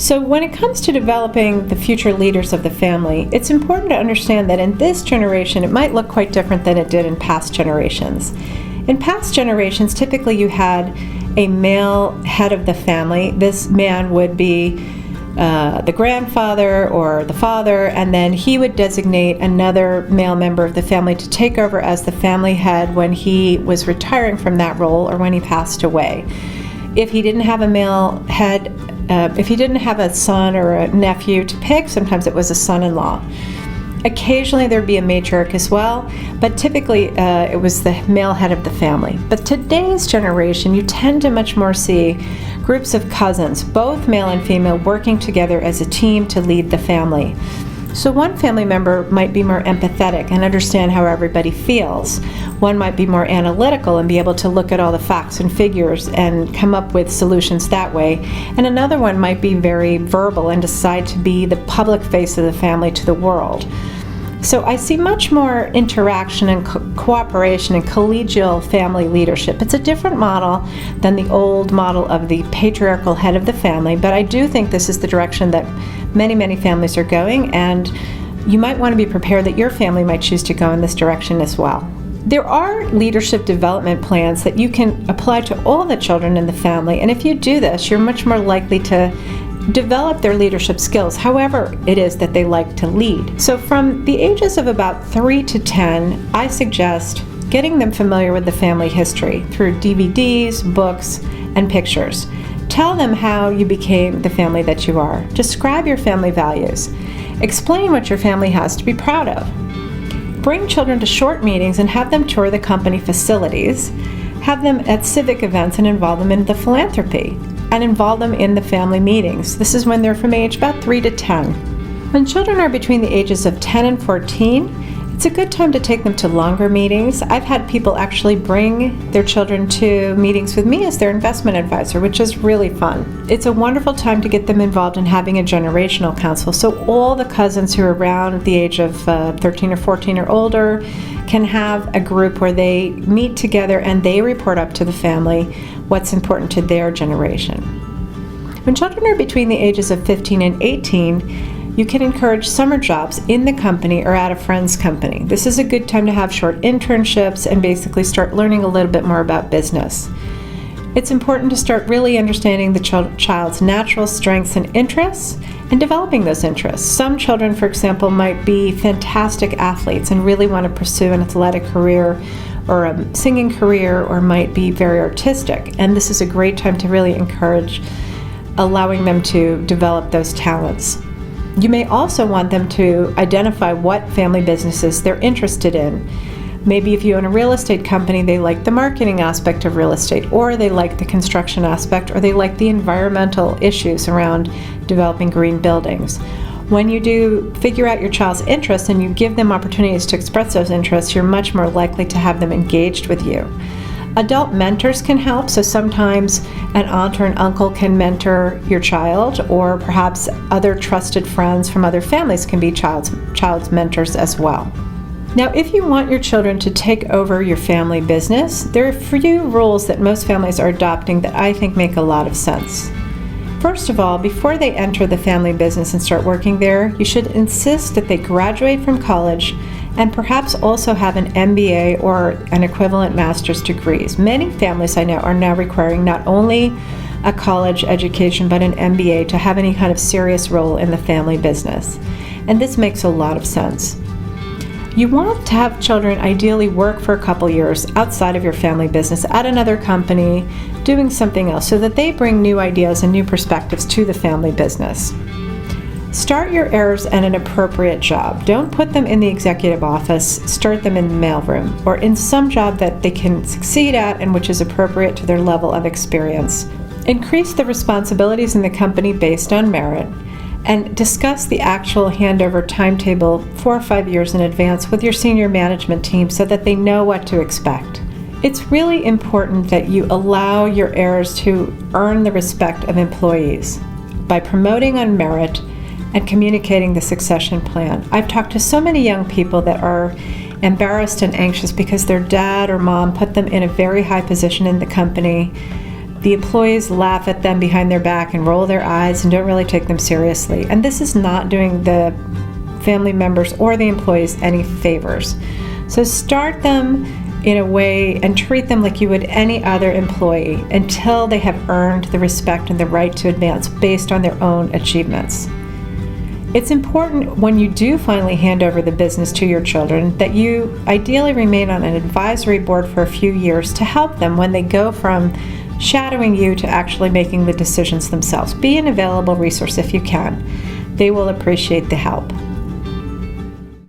So when it comes to developing the future leaders of the family, it's important to understand that in this generation, it might look quite different than it did in past generations. In past generations, typically you had a male head of the family. This man would be the grandfather or the father, and then he would designate another male member of the family to take over as the family head when he was retiring from that role or when he passed away. If he didn't have a male head, if he didn't have a son or a nephew to pick, sometimes it was a son-in-law. Occasionally there'd be a matriarch as well, but typically it was the male head of the family. But today's generation, you tend to much more see groups of cousins, both male and female, working together as a team to lead the family. So one family member might be more empathetic and understand how everybody feels. One might be more analytical and be able to look at all the facts and figures and come up with solutions that way. And another one might be very verbal and decide to be the public face of the family to the world. So I see much more interaction and cooperation and collegial family leadership. It's a different model than the old model of the patriarchal head of the family, but I do think this is the direction that many families are going, and you might want to be prepared that your family might choose to go in this direction as well. There are leadership development plans that you can apply to all the children in the family, and if you do this, you're much more likely to develop their leadership skills, however it is that they like to lead. So from the ages of about 3 to 10, I suggest getting them familiar with the family history through DVDs, books, and pictures. Tell them how you became the family that you are. Describe your family values. Explain what your family has to be proud of. Bring children to short meetings and have them tour the company facilities. Have them at civic events and involve them in the philanthropy. And involve them in the family meetings. This is when they're from age about 3 to 10. When children are between the ages of 10 and 14, it's a good time to take them to longer meetings. I've had people actually bring their children to meetings with me as their investment advisor, which is really fun. It's a wonderful time to get them involved in having a generational council. So all the cousins who are around the age of 13 or 14 or older can have a group where they meet together and they report up to the family what's important to their generation. When children are between the ages of 15 and 18, you can encourage summer jobs in the company or at a friend's company. This is a good time to have short internships and basically start learning a little bit more about business. It's important to start really understanding the child's natural strengths and interests and developing those interests. Some children, for example, might be fantastic athletes and really want to pursue an athletic career or a singing career, or might be very artistic. And this is a great time to really encourage allowing them to develop those talents. You may also want them to identify what family businesses they're interested in. Maybe if you own a real estate company, they like the marketing aspect of real estate, or they like the construction aspect, or they like the environmental issues around developing green buildings. When you do figure out your child's interests and you give them opportunities to express those interests, you're much more likely to have them engaged with you. Adult mentors can help, so sometimes an aunt or an uncle can mentor your child, or perhaps other trusted friends from other families can be child's mentors as well. Now, if you want your children to take over your family business, there are a few rules that most families are adopting that I think make a lot of sense. First of all, before they enter the family business and start working there, you should insist that they graduate from college and perhaps also have an MBA or an equivalent master's degrees. Many families I know are now requiring not only a college education but an MBA to have any kind of serious role in the family business. And this makes a lot of sense. You want to have children ideally work for a couple years outside of your family business at another company, doing something else, so that they bring new ideas and new perspectives to the family business. Start your heirs at an appropriate job. Don't put them in the executive office. Start them in the mailroom or in some job that they can succeed at and which is appropriate to their level of experience. Increase the responsibilities in the company based on merit, and discuss the actual handover timetable 4 or 5 years in advance with your senior management team so that they know what to expect. It's really important that you allow your heirs to earn the respect of employees by promoting on merit and communicating the succession plan. I've talked to so many young people that are embarrassed and anxious because their dad or mom put them in a very high position in the company The employees laugh at them behind their back and roll their eyes and don't really take them seriously. And this is not doing the family members or the employees any favors. So start them in a way and treat them like you would any other employee until they have earned the respect and the right to advance based on their own achievements. It's important when you do finally hand over the business to your children that you ideally remain on an advisory board for a few years to help them when they go from shadowing you to actually making the decisions themselves. Be an available resource if you can. They will appreciate the help.